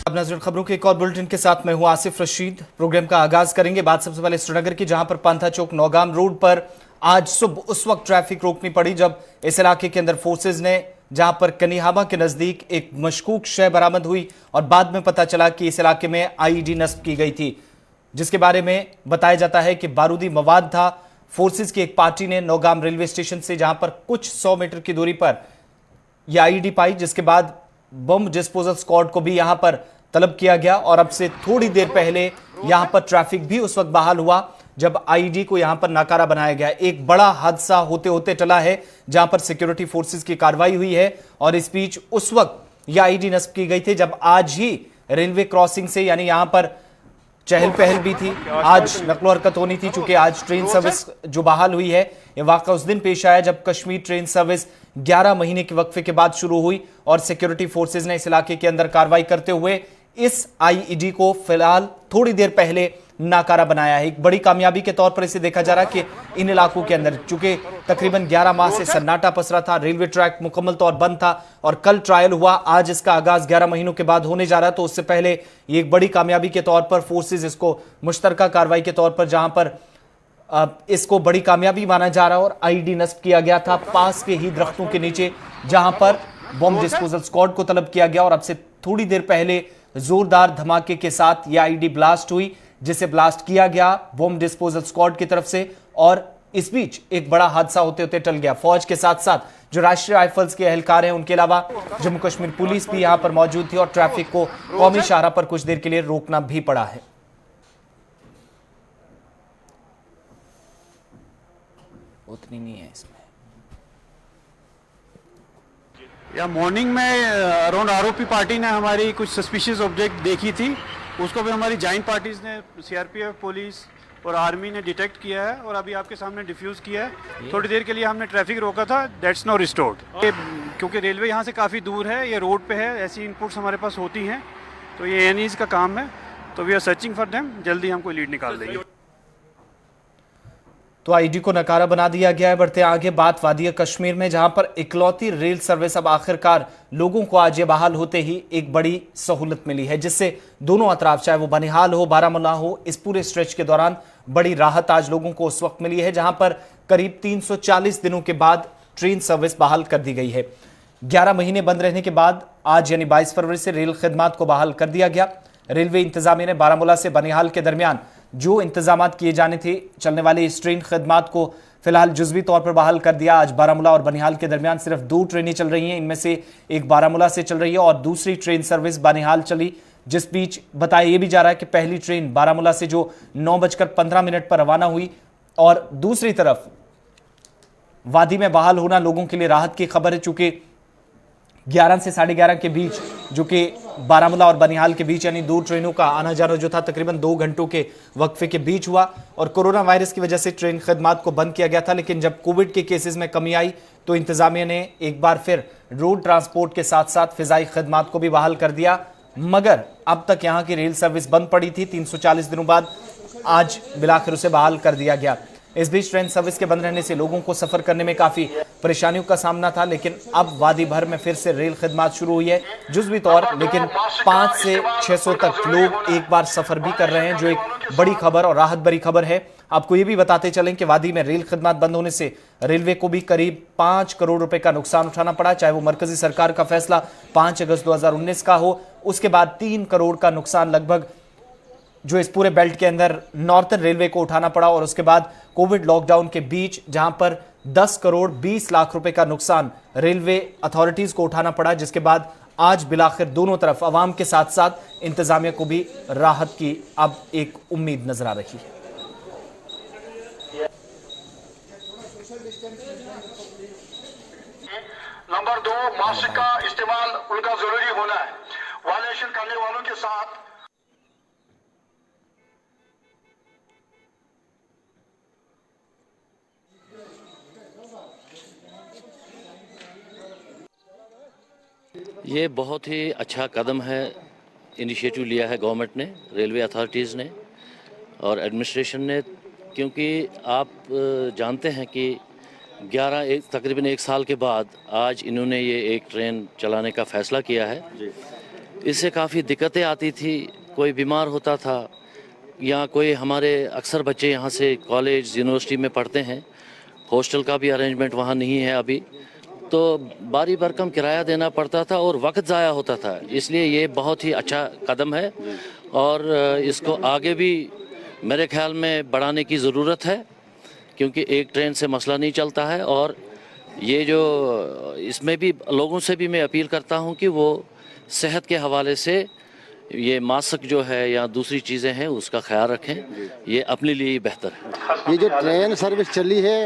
अब नजर खबरों के एक और बुलेटिन के साथ मैं हूं आसिफ रशीद। प्रोग्राम का आगाज करेंगे बात सबसे पहले श्रीनगर की, जहां पर पांथा चौक नौगाम रोड पर आज सुबह उस वक्त ट्रैफिक रोकनी पड़ी जब इस इलाके के अंदर फोर्सेज ने, जहां पर कनिहामा के नजदीक एक मशकूक शय बरामद हुई और बाद में पता चला कि इस इलाके में आईईडी नस्ब की गई थी, जिसके बारे में बताया जाता है कि बारूदी मवाद था। फोर्सेज की एक पार्टी ने नौगाम रेलवे स्टेशन से, जहां पर कुछ 100 मीटर की दूरी पर यह आईईडी पाई, जिसके बाद बम डिस्पोजल स्क्वाड को भी यहां पर तलब किया गया और अब से थोड़ी देर पहले यहां पर ट्रैफिक भी उस वक्त बहाल हुआ जब आईईडी को यहां पर नाकारा बनाया गया। एक बड़ा हादसा होते होते टला है, जहां पर सिक्योरिटी फोर्सेस की कार्रवाई हुई है और इस बीच उस वक्त यह आईईडी नस्ब की गई थी जब आज ही रेलवे क्रॉसिंग से, यानी यहां पर चहल पहल भी थी, आज नकलो हरकत होनी थी, चूंकि आज ट्रेन सर्विस जो बहाल हुई है, यह वाकया उस दिन पेश आया जब कश्मीर ट्रेन सर्विस 11 महीने के वक्फे के बाद शुरू हुई और सिक्योरिटी फोर्सेज ने इस इलाके के अंदर कार्रवाई करते हुए इस आईईडी को फिलहाल थोड़ी देर पहले नाकारा बनाया है। एक बड़ी कामयाबी के तौर पर इसे देखा जा रहा है कि इन इलाकों के अंदर चूंकि तकरीबन 11 माह से सन्नाटा पसरा था, रेलवे ट्रैक मुकम्मल तौर बंद था और कल ट्रायल हुआ, आज इसका आगाज 11 महीनों के बाद होने जा रहा है, तो उससे पहले ये एक बड़ी कामयाबी के तौर पर फोर्सेज इसको मुश्तरका कार्रवाई के तौर पर, जहां पर इसको बड़ी कामयाबी माना जा रहा है और आईईडी नस्ब किया गया था पास के ही दरख्तों के नीचे, जहां पर बम डिस्पोजल स्क्वाड को तलब किया गया और अब से थोड़ी देर पहले जोरदार धमाके के साथ यह आईईडी ब्लास्ट हुई, जिसे ब्लास्ट किया गया बम डिस्पोजल स्क्वाड की तरफ से और इस बीच एक बड़ा हादसा होते होते टल गया। फौज के साथ साथ जो राष्ट्रीय राइफल्स के एहलकार हैं, उनके अलावा जम्मू कश्मीर पुलिस भी यहां पर मौजूद थी और ट्रैफिक को कौमी शाहराह पर कुछ देर के लिए रोकना भी पड़ा है। उतनी नहीं है इसमें। या मॉर्निंग में अराउंड आरोपी पार्टी ने हमारी कुछ सस्पिशियस ऑब्जेक्ट देखी थी, उसको भी हमारी जॉइंट पार्टीज ने, सीआरपीएफ, पुलिस और आर्मी ने डिटेक्ट किया है और अभी आपके सामने डिफ्यूज किया है। थोड़ी देर के लिए हमने ट्रैफिक रोका था, दैट्स नाउ रिस्टोर्ड। क्योंकि रेलवे यहाँ से काफ़ी दूर है, ये रोड पे है, ऐसी इनपुट्स हमारे पास होती हैं, तो ये एनईज का काम है, तो we are searching for them, जल्दी हम कोई लीड निकाल देंगे। तो आईईडी को नकारा बना दिया गया है। बढ़ते आगे बात वादी कश्मीर में, जहां पर इकलौती रेल सर्विस अब आखिरकार लोगों को आज ये बहाल होते ही एक बड़ी सहूलत मिली है, जिससे दोनों अतराफ, चाहे वो बनिहाल हो, बारामूला हो, इस पूरे स्ट्रेच के दौरान बड़ी राहत आज लोगों को उस वक्त मिली है जहां पर करीब 340 दिनों के बाद ट्रेन सर्विस बहाल कर दी गई है। 11 महीने बंद रहने के बाद आज यानी 22 फरवरी से रेल खिदमात को बहाल कर दिया गया। रेलवे इंतजामिया ने बारामूला से बनिहाल के दरमियान जो इंतजामात किए जाने थे चलने वाले इस ट्रेन खदमात को फिलहाल जुजवी तौर पर बहाल कर दिया। आज बारामूला और बनिहाल के दरमियान सिर्फ 2 ट्रेनें चल रही हैं, इनमें से एक बारामूला से चल रही है और दूसरी ट्रेन सर्विस बनिहाल चली, जिस बीच बताया यह भी जा रहा है कि पहली ट्रेन बारामूला से जो 9:15 पर रवाना हुई और दूसरी तरफ वादी में बहाल होना लोगों के लिए राहत की खबर है, चूंकि 11 से 11:30 के बीच, जो कि बारामूला और बनिहाल के बीच यानी 2 ट्रेनों का आना जाना जो था तकरीबन 2 घंटों के वक्फे के बीच हुआ और कोरोना वायरस की वजह से ट्रेन खदमात को बंद किया गया था। लेकिन जब कोविड के केसेस में कमी आई तो इंतजामिया ने एक बार फिर रोड ट्रांसपोर्ट के साथ साथ फिजाई खदमात को भी बहाल कर दिया, मगर अब तक यहाँ की रेल सर्विस बंद पड़ी थी। 340 दिनों बाद आज बिलाखिर उसे बहाल कर दिया गया। इस बीच ट्रेन सर्विस के बंद रहने से लोगों को सफर करने में काफी परेशानियों का सामना था, लेकिन अब वादी भर में फिर से रेल खिदमत शुरू हुई है जुज़वी तौर, लेकिन 5 से 600 तक लोग एक बार सफर भी कर रहे हैं, जो एक बड़ी खबर और राहत भरी खबर है। आपको ये भी बताते चलें कि वादी में रेल खिदमत बंद होने से रेलवे को भी करीब 5 करोड़ रुपए का नुकसान उठाना पड़ा, चाहे वो मरकजी सरकार का फैसला 5 अगस्त 2019 का हो, उसके बाद 3 करोड़ का नुकसान लगभग जो इस पूरे बेल्ट के अंदर नॉर्थर्न रेलवे को उठाना पड़ा और उसके बाद कोविड लॉकडाउन के बीच जहां पर 10 करोड़ 20 लाख रुपए का नुकसान रेलवे अथॉरिटीज को उठाना पड़ा, जिसके बाद आज बिलाखिर दोनों तरफ अवाम के साथ साथ इंतजामिया को भी राहत की अब एक उम्मीद नजर आ रही है। नंबर 2, मास्क का इस्तेमाल उनका जरूरी होना है। वायलेशन करने वालों के साथ ये बहुत ही अच्छा कदम है, इनिशिएटिव लिया है गवर्नमेंट ने, रेलवे अथॉरिटीज़ ने और एडमिनिस्ट्रेशन ने, क्योंकि आप जानते हैं कि तकरीबन 1 साल के बाद आज इन्होंने ये एक ट्रेन चलाने का फ़ैसला किया है। इससे काफ़ी दिक्कतें आती थी। कोई बीमार होता था या कोई हमारे अक्सर बच्चे यहाँ से कॉलेज यूनिवर्सिटी में पढ़ते हैं, हॉस्टल का भी अरेंजमेंट वहाँ नहीं है अभी, तो बारी भरकम किराया देना पड़ता था और वक्त ज़ाया होता था। इसलिए ये बहुत ही अच्छा कदम है और इसको आगे भी मेरे ख्याल में बढ़ाने की ज़रूरत है, क्योंकि एक ट्रेन से मसला नहीं चलता है। और ये जो इसमें भी लोगों से भी मैं अपील करता हूँ कि वो सेहत के हवाले से ये मास्क जो है या दूसरी चीज़ें हैं उसका ख्याल रखें, ये अपने लिए ही बेहतर है। ये जो ट्रेन सर्विस चली है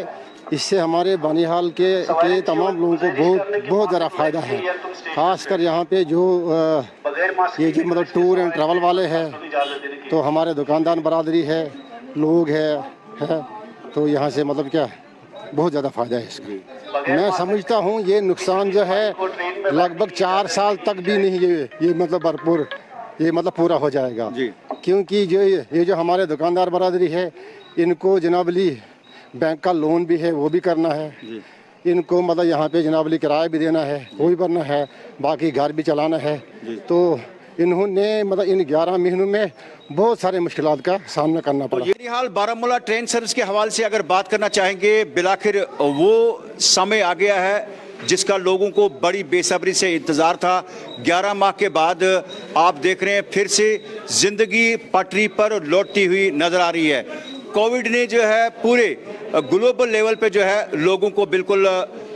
इससे हमारे बनिहाल के तमाम लोगों को बहुत ज़्यादा फ़ायदा है। ख़ासकर यहाँ पे जो ये जो मतलब टूर एंड ट्रैवल वाले हैं, तो हमारे दुकानदार बरादरी है, लोग है तो यहाँ से मतलब क्या बहुत ज़्यादा फ़ायदा है इसका। मैं समझता हूँ ये नुकसान जो है लगभग 4 साल तक भी नहीं ये मतलब भरपूर ये मतलब पूरा हो जाएगा जी। क्योंकि जो ये जो हमारे दुकानदार बरादरी है इनको जनाबली बैंक का लोन भी है वो भी करना है जी। इनको मतलब यहाँ पे जनाबली किराया भी देना है वो भी भरना है, बाकी घर भी चलाना है। तो इन्होंने मतलब इन 11 महीनों में बहुत सारे मुश्किलात का सामना करना पड़ा। बहरहाल बारामूला ट्रेन सर्विस के हवाले से अगर बात करना चाहेंगे, बिलाखिर वो समय आ गया है जिसका लोगों को बड़ी बेसब्री से इंतज़ार था। 11 माह के बाद आप देख रहे हैं फिर से ज़िंदगी पटरी पर लौटती हुई नज़र आ रही है। कोविड ने जो है पूरे ग्लोबल लेवल पे जो है लोगों को बिल्कुल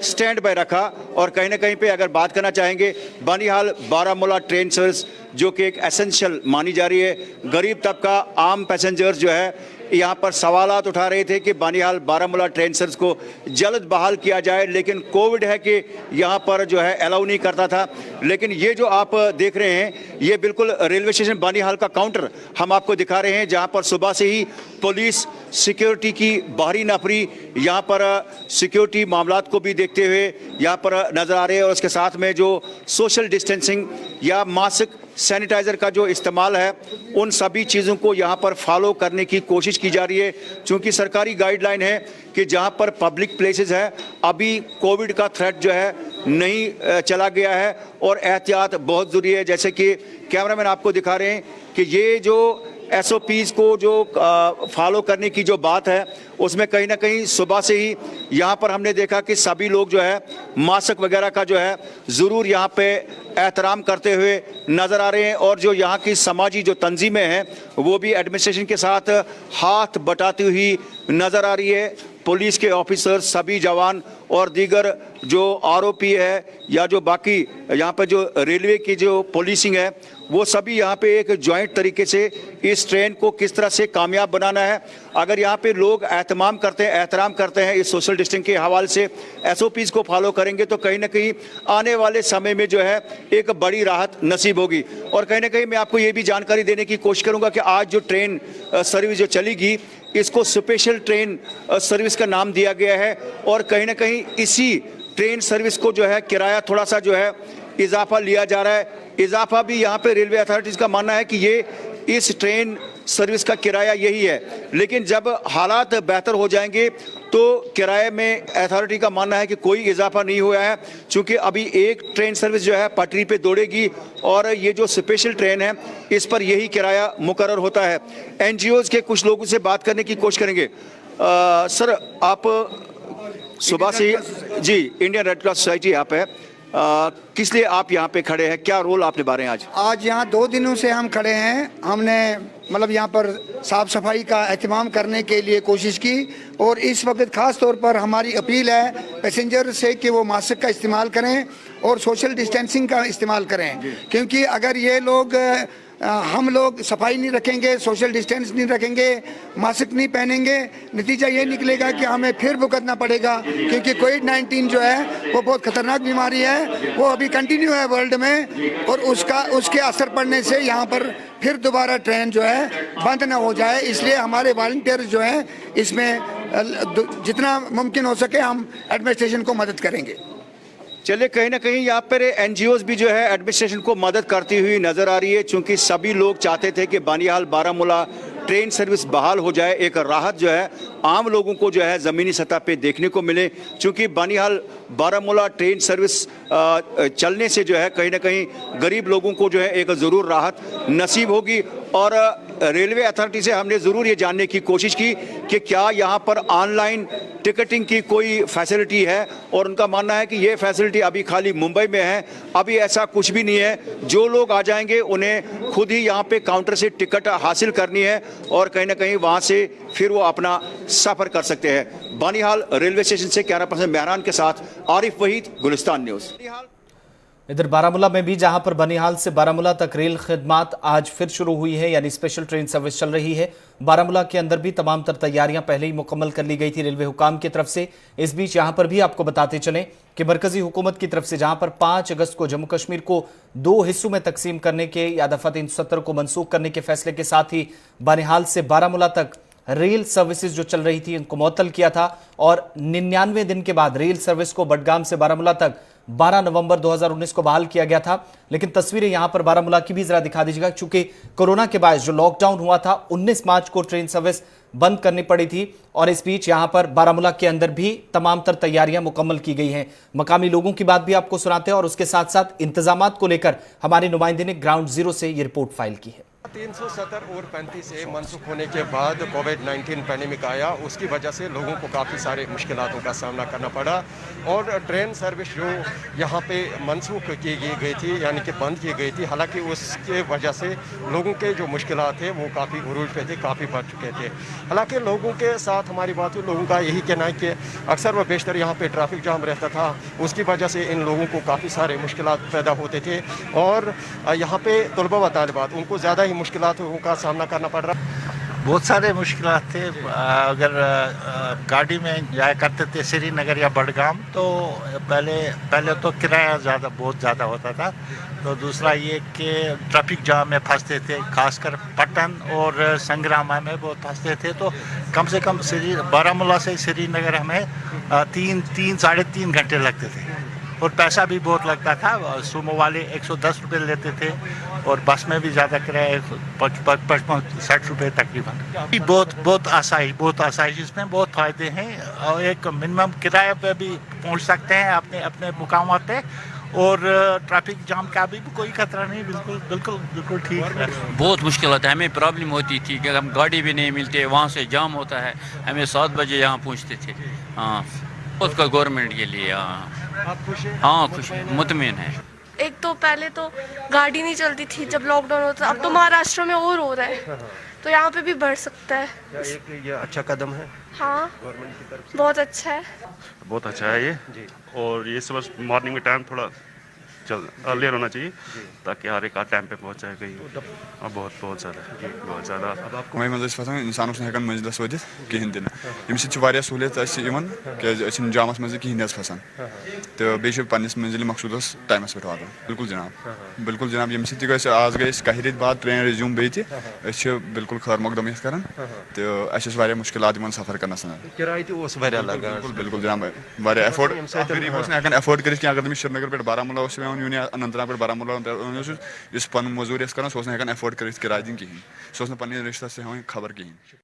स्टैंड बाय रखा और कहीं ना कहीं पे अगर बात करना चाहेंगे बनिहाल बारामूला ट्रेन सर्विस जो कि एक एसेंशियल मानी जा रही है। गरीब तबका आम पैसेंजर्स जो है यहाँ पर सवालात उठा रहे थे कि बनिहाल बारामूला ट्रेन सर्विस को जल्द बहाल किया जाए, लेकिन कोविड है कि यहाँ पर जो है अलाउ नहीं करता था। लेकिन ये जो आप देख रहे हैं ये बिल्कुल रेलवे स्टेशन बनिहाल का काउंटर हम आपको दिखा रहे हैं, जहाँ पर सुबह से ही पुलिस सिक्योरिटी की बाहरी नफरी यहाँ पर सिक्योरिटी मामलात को भी देखते हुए यहाँ पर नज़र आ रहे हैं और उसके साथ में जो सोशल डिस्टेंसिंग या मास्क सैनिटाइज़र का जो इस्तेमाल है उन सभी चीज़ों को यहाँ पर फॉलो करने की कोशिश की जा रही है। चूँकि सरकारी गाइडलाइन है कि जहाँ पर पब्लिक प्लेसेस है अभी कोविड का थ्रेट जो है नहीं चला गया है और एहतियात बहुत ज़रूरी है। जैसे कि कैमरामैन आपको दिखा रहे हैं कि ये जो SOPs को जो फॉलो करने की जो बात है उसमें कहीं ना कहीं सुबह से ही यहाँ पर हमने देखा कि सभी लोग जो है मास्क वगैरह का जो है ज़रूर यहाँ पे एहतराम करते हुए नज़र आ रहे हैं और जो यहाँ की समाजी जो तंजीमें हैं वो भी एडमिनिस्ट्रेशन के साथ हाथ बटाती हुई नज़र आ रही है। पुलिस के ऑफिसर, सभी जवान और दीगर जो आरोपी है या जो बाकी यहाँ पर जो रेलवे की जो पुलिसिंग है वो सभी यहाँ पे एक जॉइंट तरीके से इस ट्रेन को किस तरह से कामयाब बनाना है। अगर यहाँ पे लोग एहतराम करते हैं इस सोशल डिस्टेंस के हवाले से SOPs को फॉलो करेंगे तो कहीं ना कहीं आने वाले समय में जो है एक बड़ी राहत नसीब होगी। और कहीं ना कहीं मैं आपको ये भी जानकारी देने की कोशिश करूँगा कि आज जो ट्रेन सर्विस जो चलेगी इसको स्पेशल ट्रेन सर्विस का नाम दिया गया है और कहीं ना कहीं इसी ट्रेन सर्विस को जो है किराया थोड़ा सा जो है इजाफा लिया जा रहा है। इजाफा भी यहाँ पे रेलवे अथॉरिटीज़ का मानना है कि ये इस ट्रेन सर्विस का किराया यही है, लेकिन जब हालात बेहतर हो जाएंगे तो किराए में अथॉरिटी का मानना है कि कोई इजाफा नहीं हुआ है, क्योंकि अभी एक ट्रेन सर्विस जो है पटरी पे दौड़ेगी और ये जो स्पेशल ट्रेन है इस पर यही किराया मुकर्रर होता है। NGOs के कुछ लोगों से बात करने की कोशिश करेंगे। सर, आप सुबह से जी इंडियन रेड क्रॉस सोसाइटी यहाँ पे किस लिए आप यहाँ पे खड़े हैं, क्या रोल आप निभा रहे हैं आज यहाँ 2 दिनों से हम खड़े हैं। हमने मतलब यहाँ पर साफ सफाई का एहतमाम करने के लिए कोशिश की और इस वक्त ख़ास तौर पर हमारी अपील है पैसेंजर से कि वो मास्क का इस्तेमाल करें और सोशल डिस्टेंसिंग का इस्तेमाल करें, क्योंकि अगर ये लोग हम लोग सफाई नहीं रखेंगे, सोशल डिस्टेंस नहीं रखेंगे, मास्क नहीं पहनेंगे, नतीजा ये निकलेगा कि हमें फिर भुगतना पड़ेगा, क्योंकि कोविड-19 जो है वो बहुत ख़तरनाक बीमारी है, वो अभी कंटिन्यू है वर्ल्ड में और उसके असर पड़ने से यहाँ पर फिर दोबारा ट्रेन जो है बंद ना हो जाए। इसलिए हमारे वॉलंटियर्स जो हैं इसमें जितना मुमकिन हो सके हम एडमिनिस्ट्रेशन को मदद करेंगे। चलिए, कहीं ना कहीं यहाँ पर NGOs भी जो है एडमिनिस्ट्रेशन को मदद करती हुई नज़र आ रही है, क्योंकि सभी लोग चाहते थे कि बनिहाल बारामूला ट्रेन सर्विस बहाल हो जाए, एक राहत जो है आम लोगों को जो है ज़मीनी सतह पे देखने को मिले। चूँकि बानिहाल बारामूला ट्रेन सर्विस चलने से जो है कहीं ना कहीं गरीब लोगों को जो है एक ज़रूर राहत नसीब होगी। और रेलवे अथॉरिटी से हमने ज़रूर ये जानने की कोशिश की कि क्या यहाँ पर ऑनलाइन टिकटिंग की कोई फैसिलिटी है, और उनका मानना है कि ये फैसिलिटी अभी खाली मुंबई में है, अभी ऐसा कुछ भी नहीं है। जो लोग आ जाएंगे उन्हें खुद ही यहाँ पे काउंटर से टिकट हासिल करनी है और कहीं ना कहीं वहाँ से फिर वो अपना सफ़र कर सकते हैं। बानिहाल रेलवे स्टेशन से कैमरा पर्सन मेहरान के साथ आरिफ वहीद, गुलिस्तान न्यूज़। इधर बारामूला में भी जहां पर बनिहाल से बारामूला तक रेल खिदमात आज फिर शुरू हुई है, यानी स्पेशल ट्रेन सर्विस चल रही है। बारामूला के अंदर भी तमाम तर तैयारियां पहले ही मुकम्मल कर ली गई थी रेलवे हुकाम की तरफ से। इस बीच यहां पर भी आपको बताते चलें कि मरकजी हुकूमत की तरफ से जहां पर 5 अगस्त को जम्मू कश्मीर को 2 हिस्सों में तकसीम करने के या दफा 370 को मनसूख करने के फैसले के साथ ही बनिहाल से बारामूला तक रेल सर्विसेज जो चल रही थी इनको मुअत्तल किया था, और 99 दिन के बाद रेल सर्विस को बडगाम से बारामूला तक 12 नवंबर 2019 को बहाल किया गया था। लेकिन तस्वीरें यहां पर बारामूला की भी जरा दिखा दीजिएगा, क्योंकि कोरोना के बाद जो लॉकडाउन हुआ था 19 मार्च को ट्रेन सर्विस बंद करनी पड़ी थी, और इस बीच यहां पर बारामूला के अंदर भी तमाम तर तैयारियां मुकम्मल की गई हैं। मकामी लोगों की बात भी आपको सुनाते हैं और उसके साथ साथ इंतजामात को लेकर हमारे नुमाइंदे ने ग्राउंड जीरो से ये रिपोर्ट फाइल की है। 370 और 35 से मनसूख होने के बाद कोविड-19 पैंडेमिक आया, उसकी वजह से लोगों को काफ़ी सारे मुश्किलातों का सामना करना पड़ा, और ट्रेन सर्विस जो यहाँ पे मनसूख की गई थी यानी कि बंद की गई थी, हालांकि उसके वजह से लोगों के जो मुश्किलात थे वो काफ़ी उरूज पे थे, काफ़ी बढ़ चुके थे। हालांकि लोगों के साथ हमारी बात हुई, लोगों का यही कहना है कि अक्सर व बेशतर यहाँ पे ट्रैफिक जाम रहता था, उसकी वजह से इन लोगों को काफ़ी सारे मुश्किलात पैदा होते थे, और यहाँ पे तलबा व तालिबात उनको ज़्यादा ही मुश्किलातों का सामना करना पड़ रहा। बहुत सारे मुश्किलात थे। अगर गाड़ी में जाया करते थे श्रीनगर या बडगाम, तो पहले तो किराया बहुत ज़्यादा होता था, तो दूसरा ये कि ट्रैफिक जाम में फंसते थे, खासकर पटन और संग्रामा में बहुत फंसते थे। तो कम से कम बारामूला से श्रीनगर हमें 3-3.5 घंटे लगते थे, और पैसा भी बहुत लगता था। सुमो वाले 110 रुपये लेते थे, और बस में भी ज़्यादा किराया 55-60 रुपये तकरीबन। बहुत आसाइश इसमें बहुत फ़ायदे हैं, और एक मिनिमम किराए पे भी पहुंच सकते हैं अपने मुकाम पे, और ट्रैफिक जाम का भी कोई खतरा नहीं, बिल्कुल ठीक है। बहुत मुश्किल होता है, हमें प्रॉब्लम होती थी कि हम गाड़ी भी नहीं मिलती, वहाँ से जाम होता है, हमें 7 बजे यहाँ पहुँचते थे। हाँ, उसका गवर्नमेंट के लिए आप खुश हैं? हाँ खुश, मुतमिन है। एक तो पहले तो गाड़ी नहीं चलती थी जब लॉकडाउन होता, अब तो महाराष्ट्र में और हो रहा है, तो यहाँ पे भी बढ़ सकता है। ये अच्छा कदम है हाँ, गवर्नमेंट की तरफ से। बहुत अच्छा है, बहुत अच्छा है ये जी। और ये सुबह मॉर्निंग में टाइम थोड़ा अर्लियर होना चाहिए, ताकि हर एक टाइम पे पहुंच जाए कहीं। बहुत ज़्यादा वही मतलब इंसान हेकान मंजिलस वात कहें दिन अमे सहूलियत कि जामस मज कहें फसान, तो बे पन्निस मंजिल मकसूदस टाइमस पे वातान। बिल्कुल जनाब ये आज गई 1 रेत बाद ट्रेन रिज्यूम बे बिल्कुल खैर मकदम कर, तो मुश्किलात सफ़र कर बिल्कुल जनाब वारिया एफोर्ड कर, अगर तमिस श्रीनगर पे बारामूला यून या अनंतनाग पे बारामूला पन मजूरी कर हेकान एफोर्ड कर किराया दिन कहें, सह पे रिश्ते से हेन खबर कहें।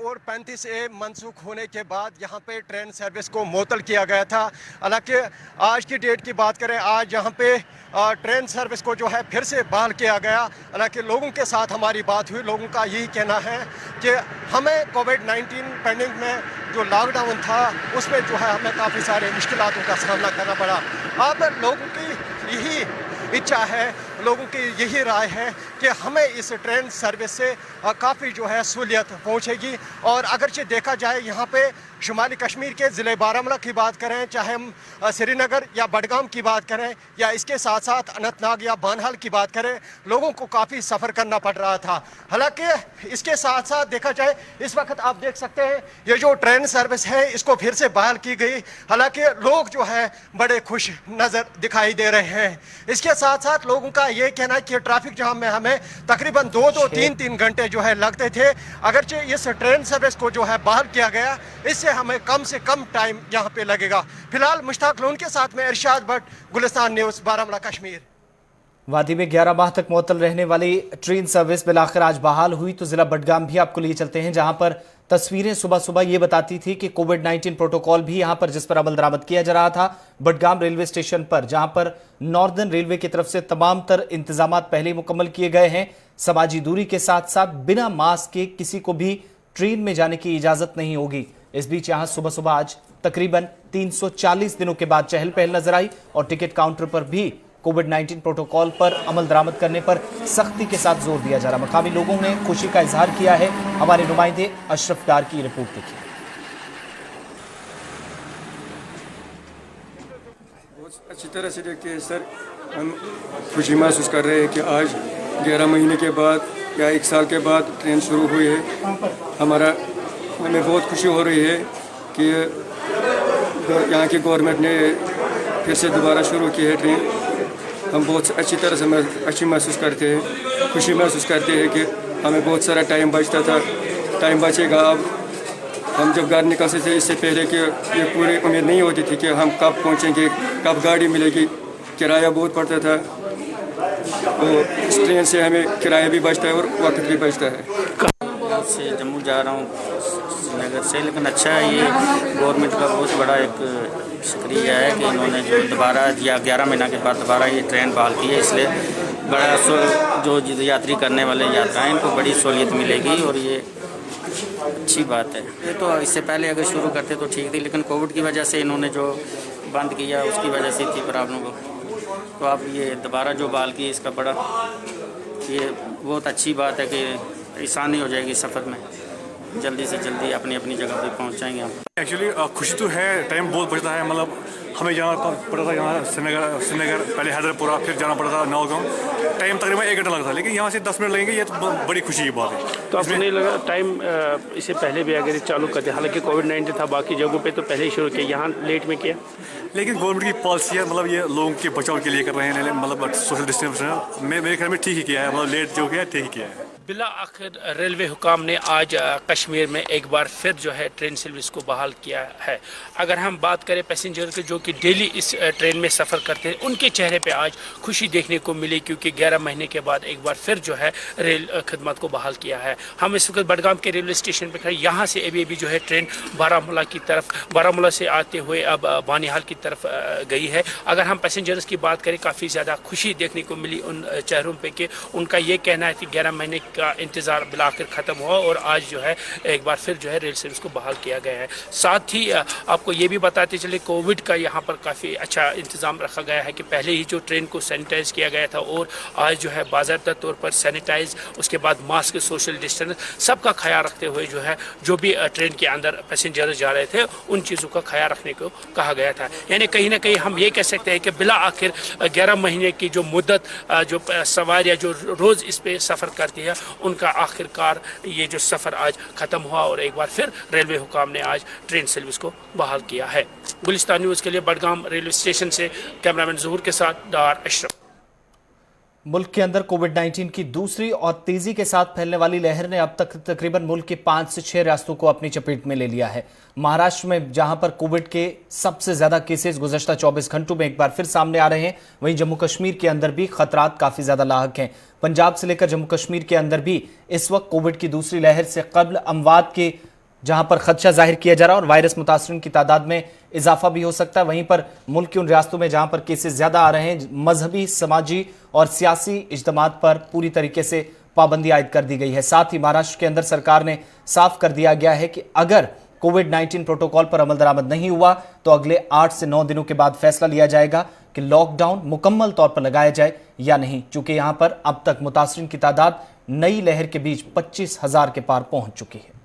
और 35 ए मनसूख होने के बाद यहाँ पे ट्रेन सर्विस को मुअत्तल किया गया था। हालांकि आज की डेट की बात करें, आज यहाँ पे ट्रेन सर्विस को जो है फिर से बहाल किया गया। हालांकि लोगों के साथ हमारी बात हुई, लोगों का यही कहना है कि हमें कोविड-19 पैंडेमिक में जो लॉकडाउन था उसमें जो है हमें काफ़ी सारे मुश्किलातों का सामना करना पड़ा। अब लोगों की यही इच्छा है, लोगों की यही राय है कि हमें इस ट्रेन सर्विस से काफ़ी जो है सहूलियत पहुँचेगी। और अगरचे देखा जाए यहाँ पे शुमाली कश्मीर के ज़िले बारामूला की बात करें, चाहे हम श्रीनगर या बडगाम की बात करें, या इसके साथ साथ अनंतनाग या बानहाल की बात करें, लोगों को काफ़ी सफ़र करना पड़ रहा था। हालांकि इसके साथ साथ देखा जाए इस वक्त आप देख सकते हैं ये जो ट्रेन सर्विस है इसको फिर से बहाल की गई। हालांकि लोग जो है बड़े खुश नज़र दिखाई दे रहे हैं। इसके साथ साथ लोगों का ये कहना है कि ट्रैफिक जाम में हमें तकरीबन 2-2, 3-3 घंटे जो है लगते थे। अगरचे इस ट्रेन सर्विस को जो है बहाल किया गया, इससे हमें कम से कम टाइम यहाँ पे लगेगा। फिलहाल मुश्ताक लोन के साथ में इरशाद भट्ट, गुलिस्तान न्यूज़, बारामूला कश्मीर। वादी में 11 माह तक मुअत्तल रहने वाली ट्रेन सर्विस बिलाखिर आज बहाल हुई तो जिला बडगाम भी आपको लिए चलते हैं, जहां पर तस्वीरें सुबह सुबह ये बताती थी कि कोविड-19 प्रोटोकॉल भी यहां पर जिस पर अमल दरामद किया जा रहा था बडगाम रेलवे स्टेशन पर, जहां पर नॉर्दर्न रेलवे की तरफ से तमाम तर इंतजाम पहले ही मुकम्मल किए गए हैं। समाजी दूरी के साथ साथ बिना मास्क के किसी को भी ट्रेन में जाने की इजाजत नहीं होगी। इस बीच यहां सुबह सुबह आज तकरीबन 340 दिनों के बाद चहल पहल नजर आई और टिकट काउंटर पर भी कोविड-19 प्रोटोकॉल पर अमल दरामद करने पर सख्ती के साथ जोर दिया जा रहा। मकामी लोगों ने खुशी का इजहार किया है। हमारे नुमाइंदे अशरफ डार की रिपोर्ट देखिए। बहुत अच्छी तरह से देखते हैं सर, हम खुशी महसूस कर रहे हैं कि आज 11 महीने के बाद या 1 साल के बाद ट्रेन शुरू हुई है। हमें बहुत खुशी हो रही है कि यहाँ की गवर्नमेंट ने फिर से दोबारा शुरू की है ट्रेन। हम बहुत अच्छी तरह से अच्छी महसूस करते हैं, खुशी महसूस करते हैं कि हमें बहुत सारा टाइम बचता था, टाइम बचेगा। अब हम जब घर निकलते थे इससे पहले कि ये पूरी उम्मीद नहीं होती थी कि हम कब पहुँचेंगे, कब गाड़ी मिलेगी, किराया बहुत पड़ता था। तो इस ट्रेन से हमें किराया भी बचता है और वक्त भी बचता है। से जम्मू जा रहा हूँ श्रीनगर से, लेकिन अच्छा है ये गवर्नमेंट का बहुत बड़ा एक शुक्रिया है कि इन्होंने जो दोबारा या 11 महीना के बाद दोबारा ये ट्रेन बहाल की है। इसलिए बड़ा जो यात्री करने वाले यात्रा हैं इनको बड़ी सहूलियत मिलेगी और ये अच्छी बात है। ये तो इससे पहले अगर शुरू करते तो ठीक थी, लेकिन कोविड की वजह से इन्होंने जो बंद किया उसकी वजह से थी प्रॉब्लम को, तो अब ये दोबारा जो बहाल की इसका बड़ा ये बहुत अच्छी बात है कि आसानी हो जाएगी सफ़र में, जल्दी से जल्दी अपनी अपनी जगह पे पहुंच जाएंगे हम। एक्चुअली खुशी तो है, टाइम बहुत बचता है। मतलब हमें जाना पड़ा था यहाँ श्रीनगर पहले हैदरपुरा, फिर जाना पड़ा था नौगांव, टाइम तकरीबन 1 घंटा लगता था, लेकिन यहाँ से 10 मिनट लगेंगे। ये तो बड़ी खुशी की बात है। तो आपको नहीं लगा टाइम इससे पहले भी अगर चालू करते, हालांकि कोविड-19 था बाकी जगहों पे तो पहले ही शुरू किया, यहाँ लेट में किया, लेकिन गवर्नमेंट की पॉलिसी है, मतलब ये लोगों के बचाव के लिए कर रहे हैं, मतलब सोशल डिस्टेंस मेरे ख्याल में ठीक ही किया है, मतलब लेट जो किया ठीक ही किया है। बिला आखिर रेलवे हुकाम ने आज कश्मीर में एक बार फिर जो है ट्रेन सर्विस को बहाल किया है। अगर हम बात करें पैसेंजर के जो कि डेली इस ट्रेन में सफ़र करते हैं, उनके चेहरे पे आज खुशी देखने को मिली, क्योंकि 11 महीने के बाद एक बार फिर जो है रेल खदमत को बहाल किया है। हम इस वक्त बडगाम के रेलवे स्टेशन पर खड़े, यहाँ से अभी जो है ट्रेन बारामूला से आते हुए अब बानिहाल की तरफ गई है। अगर हम पैसेंजर्स की बात करें, काफ़ी ज़्यादा खुशी देखने को मिली उन चेहरों पर कि उनका ये कहना है कि 11 महीने का इंतज़ार बिलाखिर ख़त्म हुआ और आज जो है एक बार फिर जो है रेल सर्विस को बहाल किया गया है। साथ ही आपको ये भी बताते चले कोविड का यहाँ पर काफ़ी अच्छा इंतज़ाम रखा गया है कि पहले ही जो ट्रेन को सैनिटाइज़ किया गया था और आज जो है बाज़ाब्ता तौर पर सैनिटाइज, उसके बाद मास्क, सोशल डिस्टेंस, सबका ख्याल रखते हुए जो है जो भी ट्रेन के अंदर पैसेंजर जा रहे थे उन चीज़ों का ख्याल रखने को कहा गया था। यानी कहीं ना कहीं हम ये कह सकते हैं कि बिला आखिर 11 महीने की जो मुद्दत जो सवारियाँ जो रोज़ इस पर सफ़र करती है उनका आखिरकार ये जो सफ़र आज ख़त्म हुआ और एक बार फिर रेलवे हुकाम ने आज ट्रेन सर्विस को बहाल किया है। गुलिस्तान न्यूज़ के लिए बडगाम रेलवे स्टेशन से कैमरामैन ज़हूर के साथ डार अशरफ। मुल्क के अंदर कोविड-19 की दूसरी और तेजी के साथ फैलने वाली लहर ने अब तक तकरीबन मुल्क के 5 से 6 रियासतों को अपनी चपेट में ले लिया है। महाराष्ट्र में जहां पर कोविड के सबसे ज्यादा केसेस गुज़श्ता 24 घंटों में एक बार फिर सामने आ रहे हैं, वहीं जम्मू कश्मीर के अंदर भी खतरात काफी ज्यादा लाहक हैं। पंजाब से लेकर जम्मू कश्मीर के अंदर भी इस वक्त कोविड की दूसरी लहर से कबल अमवात के जहां पर खदशा जाहिर किया जा रहा है और वायरस मुतासरीन की तादाद में इजाफा भी हो सकता है। वहीं पर मुल्क की उन रियासतों में जहां पर केसेस ज्यादा आ रहे हैं, मजहबी, समाजी और सियासी इज्तिमात पर पूरी तरीके से पाबंदी आयद कर दी गई है। साथ ही महाराष्ट्र के अंदर सरकार ने साफ कर दिया गया है कि अगर कोविड-19 प्रोटोकॉल पर अमल दरामद नहीं हुआ तो अगले 8 से 9 दिनों के बाद फैसला लिया जाएगा कि लॉकडाउन मुकम्मल तौर पर लगाया जाए या नहीं, चूंकि यहां पर अब तक मुतासरीन की तादाद नई लहर के बीच 25,000 के पार पहुंच चुकी है।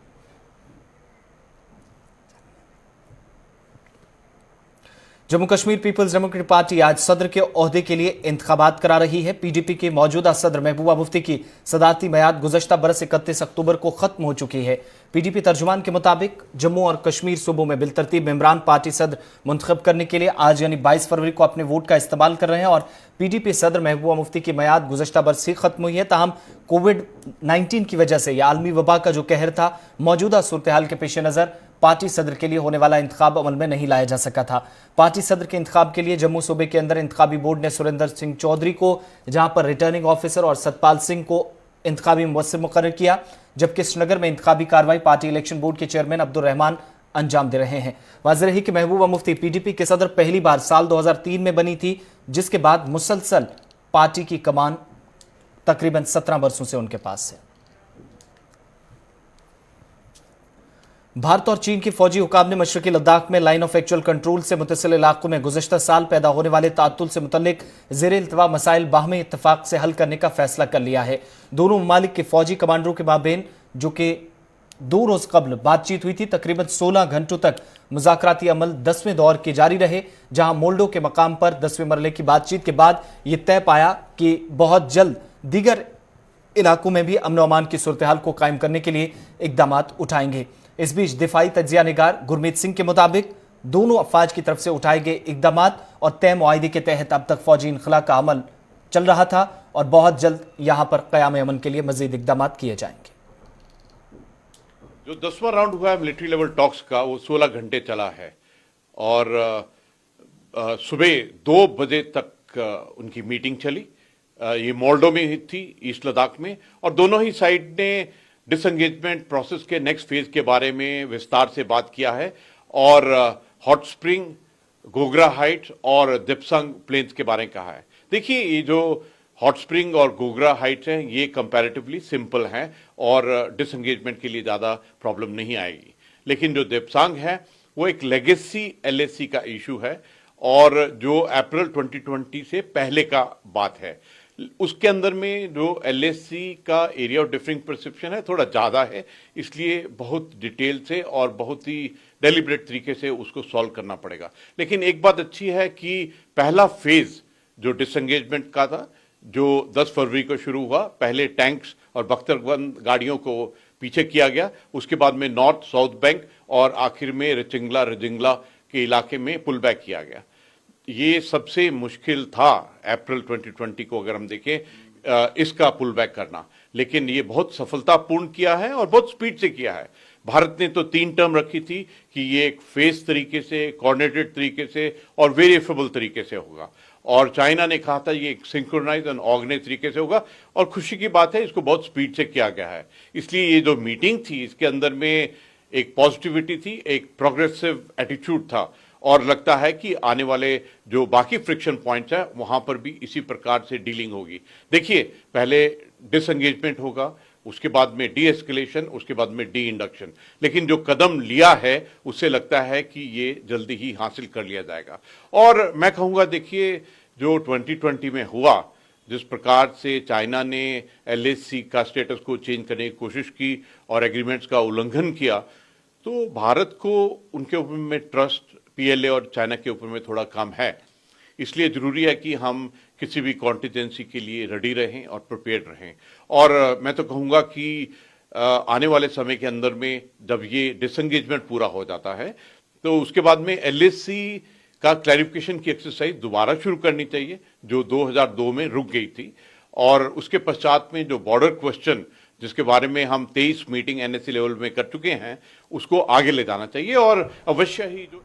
जम्मू कश्मीर पीपल्स डेमोक्रेटिक पार्टी आज सदर के ओहदे के लिए इंतखाबात करा रही है। पीडीपी की मौजूदा सदर महबूबा मुफ्ती की सदारती मियाद गुज़श्ता बरस 31 अक्टूबर को खत्म हो चुकी है। पीडीपी तर्जुमान के मुताबिक जम्मू और कश्मीर सूबों में बिलतरतीब इमरान पार्टी सदर मुंतखब करने के लिए आज यानी 22 फरवरी को अपने वोट का इस्तेमाल कर रहे हैं और पीडीपी सदर महबूबा मुफ्ती की मियाद गुज़श्ता बरस ही खत्म हुई है। ताहम कोविड-19 की वजह से यह आलमी वबा का जो कहर था, मौजूदा सूरत हाल के पेश नज़र पार्टी सदर के लिए होने वाला इंतखाब अमल में नहीं लाया जा सका था। पार्टी सदर के इंतखाब के लिए जम्मू सूबे के अंदर इंतखाबी बोर्ड ने सुरेंद्र सिंह चौधरी को, जहां पर रिटर्निंग ऑफिसर और सतपाल सिंह को इंतखाबी मुवस्सिर मुकर्रर किया, जबकि श्रीनगर में इंतखाबी कार्रवाई पार्टी इलेक्शन बोर्ड के चेयरमैन अब्दुल रहमान अंजाम दे रहे हैं। वाज़ेह रही कि महबूबा मुफ्ती पीडीपी के सदर पहली बार साल 2003 में बनी थी, जिसके बाद मुसलसल पार्टी की कमान तकरीबन 17 वर्षों से उनके पास है। भारत और चीन के फौजी हुकाम ने मशरकी लद्दाख में लाइन ऑफ एक्चुअल कंट्रोल से मुतसिल इलाकों में गुज़श्ता साल पैदा होने वाले तातुल से मुतल्लिक ज़ेरे इल्तिवा मसाइल बाहमी इत्तफाक से हल करने का फैसला कर लिया है। दोनों ममालिक के फौजी कमांडरों के माबेन, जो कि 2 रोज कबल बातचीत हुई थी, तकरीबन 16 घंटों तक मुज़ाकराती अमल 10वें दौर के जारी रहे, जहां मोल्डो के मकाम पर 10वें मरले की बातचीत के बाद यह तय पाया कि बहुत जल्द दीगर इलाकों में भी अमन अमान की सूरत हाल को कायम करने के लिए इकदाम उठाएंगे। इस बीच दिफाई तज्जिया निगार गुरमीत सिंह के मुताबिक दोनों अफवाज की तरफ से उठाए गए इकदाम और तय मुआहिदे के तहत अब तक फौजी इनखला का अमल चल रहा था और बहुत जल्द यहां पर क़याम अमन के लिए मजीद इकदाम किए जाएंगे। जो 10वां राउंड हुआ है मिलिट्री लेवल टॉक्स का, वो 16 घंटे चला है और सुबह 2 बजे तक उनकी मीटिंग चली। ये मोल्डो में ही थी, ईस्ट लद्दाख में, और दोनों ही साइड ने डिसएंगेजमेंट प्रोसेस के नेक्स्ट फेज के बारे में विस्तार से बात किया है और हॉट स्प्रिंग, गोगरा हाइट्स और दिपसंग प्लेन्स के बारे में कहा है। देखिए, ये जो हॉट स्प्रिंग और गोगरा हाइट्स हैं, ये कंपैरेटिवली सिंपल हैं और डिसएंगेजमेंट के लिए ज़्यादा प्रॉब्लम नहीं आएगी। लेकिन जो दिपसंग है वो एक लेगेसी एलएसी का इशू है और जो अप्रैल 2020 से पहले का बात है। उसके अंदर में जो एलएसी का एरिया ऑफ डिफरिंग परसेप्शन है थोड़ा ज़्यादा है, इसलिए बहुत डिटेल से और बहुत ही डेलिब्रेट तरीके से उसको सॉल्व करना पड़ेगा। लेकिन एक बात अच्छी है कि पहला फेज जो डिसएंगेजमेंट का था, जो 10 फरवरी को शुरू हुआ, पहले टैंक्स और बख्तरबंद गाड़ियों को पीछे किया गया, उसके बाद में नॉर्थ साउथ बैंक और आखिर में रजिंगला के इलाके में पुल बैक किया गया। ये सबसे मुश्किल था अप्रैल 2020 को अगर हम देखें इसका पुल बैक करना, लेकिन ये बहुत सफलतापूर्ण किया है और बहुत स्पीड से किया है। भारत ने तो 3 टर्म रखी थी कि ये एक फेज तरीके से, कोऑर्डिनेटेड तरीके से और वेरिएबल तरीके से होगा, और चाइना ने कहा था ये एक सिंक्रोनाइज एंड ऑर्गेनाइज तरीके से होगा, और खुशी की बात है इसको बहुत स्पीड से किया गया है। इसलिए ये जो मीटिंग थी इसके अंदर में एक पॉजिटिविटी थी, एक प्रोग्रेसिव एटीट्यूड था, और लगता है कि आने वाले जो बाकी फ्रिक्शन पॉइंट्स हैं वहां पर भी इसी प्रकार से डीलिंग होगी। देखिए, पहले डिसएंगेजमेंट होगा, उसके बाद में डी एस्केलेशन, उसके बाद में डी इंडक्शन, लेकिन जो कदम लिया है उससे लगता है कि ये जल्दी ही हासिल कर लिया जाएगा। और मैं कहूँगा, देखिए, जो 2020 में हुआ, जिस प्रकार से चाइना ने एलएसी का स्टेटस को चेंज करने की कोशिश की और एग्रीमेंट्स का उल्लंघन किया, तो भारत को उनके ऊपर में ट्रस्ट पीएलए और चाइना के ऊपर में थोड़ा कम है। इसलिए जरूरी है कि हम किसी भी कॉन्टिजेंसी के लिए रेडी रहें और प्रिपेयर्ड रहें। और मैं तो कहूँगा कि आने वाले समय के अंदर में जब ये डिसएंगेजमेंट पूरा हो जाता है तो उसके बाद में एलएसी का क्लैरिफिकेशन की एक्सरसाइज दोबारा शुरू करनी चाहिए, जो 2002 में रुक गई थी, और उसके पश्चात में जो बॉर्डर क्वेश्चन जिसके बारे में हम 23 मीटिंग एनएससी लेवल में कर चुके हैं, उसको आगे ले जाना चाहिए। और अवश्य ही जो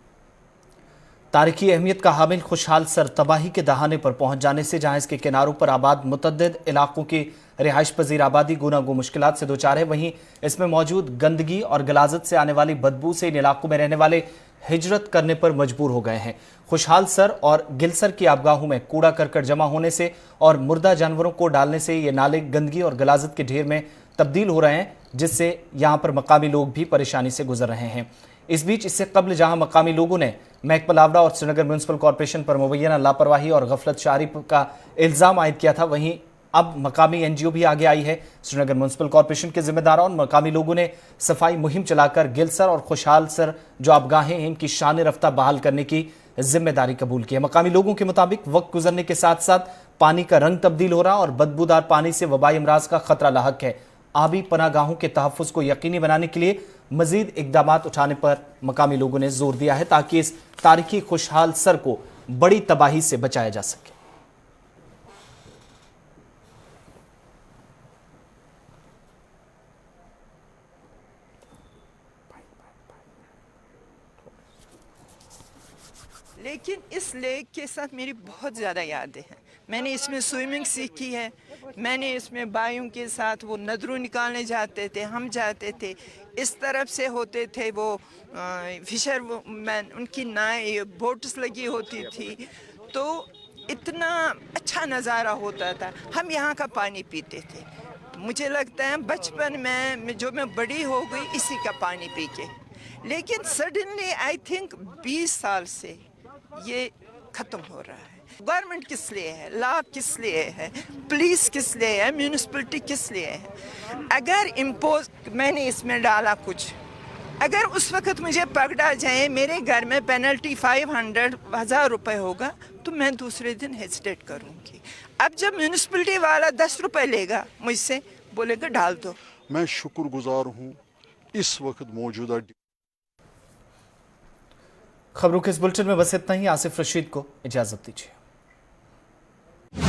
तारीखी अहमियत का हामिल खुशहाल सर तबाही के दहाने पर पहुंच जाने से जहां इसके किनारों पर आबाद मुतअद्दिद इलाकों की रिहाइश पजीर आबादी गुनागो मुश्किलात से दो चार है, वहीं इसमें मौजूद गंदगी और गलाजत से आने वाली बदबू से इन इलाकों में रहने वाले हिजरत करने पर मजबूर हो गए हैं। खुशहाल सर और गिलसर की आबगाहों में कूड़ा करकट जमा होने से और मुर्दा जानवरों को डालने से ये नाले गंदगी और गलाजत के ढेर में तब्दील हो रहे हैं, जिससे यहाँ पर मकामी लोग भी परेशानी से गुजर रहे हैं। इस बीच इससे कबल जहां मकामी लोगों ने महकमा लावड़ा और श्रीनगर म्यूनसिपल कॉरपोरेशन पर मुबैना लापरवाही और गफलत शारी का इल्ज़ाम आयद किया था, वहीं अब मकामी NGO भी आगे आई है। श्रीनगर म्यूनसिपल कॉरपोरेशन के जिम्मेदारों और मकामी लोगों ने सफाई मुहिम चलाकर गिलसर और खुशहाल सर जो आबगाहें हैं इनकी शान रफ्ता बहाल करने की जिम्मेदारी कबूल की है। मकामी लोगों के मुताबिक वक्त गुजरने के साथ साथ पानी का रंग तब्दील हो रहा और बदबूदार पानी से वबाई अमराज का खतरा लाहक है। आबी पनागाहों के तहफ़्फ़ुज़ को यकीनी बनाने के लिए मजीद इक़दामात उठाने पर मकामी लोगों ने जोर दिया है ताकि इस तारीखी खुशहाल सर को बड़ी तबाही से बचाया जा सके। लेकिन इस लेक के साथ मेरी बहुत ज़्यादा यादें हैं। मैंने इसमें स्विमिंग सीखी है, मैंने इसमें भाइयों के साथ वो नदरू निकालने जाते थे, हम जाते थे, इस तरफ से होते थे वो फिशर मैन, उनकी नाव बोट्स लगी होती थी, तो इतना अच्छा नज़ारा होता था। हम यहाँ का पानी पीते थे। मुझे लगता है बचपन में जो मैं बड़ी हो गई इसी का पानी पी के, लेकिन सडनली आई थिंक 20 साल से ये ख़त्म हो रहा है। गवर्नमेंट किस लिए है, लॉ किस लिए है, पुलिस किस लिए है, म्यूनिसिपलिटी किस लिए है? अगर इम्पोज मैंने इसमें डाला कुछ, अगर उस वक्त मुझे पकड़ा जाए, मेरे घर में पेनल्टी 500,000 रुपये होगा, तो मैं दूसरे दिन हेजिटेट करूँगी। अब जब म्यूनिसिपलिटी वाला 10 रुपये लेगा मुझसे, बोलेगा डाल दो। मैं शुक्रगुजार हूँ इस वक्त मौजूदा। खबरों के इस बुलेटिन में बस इतना ही। आसिफ रशीद को इजाजत दीजिए।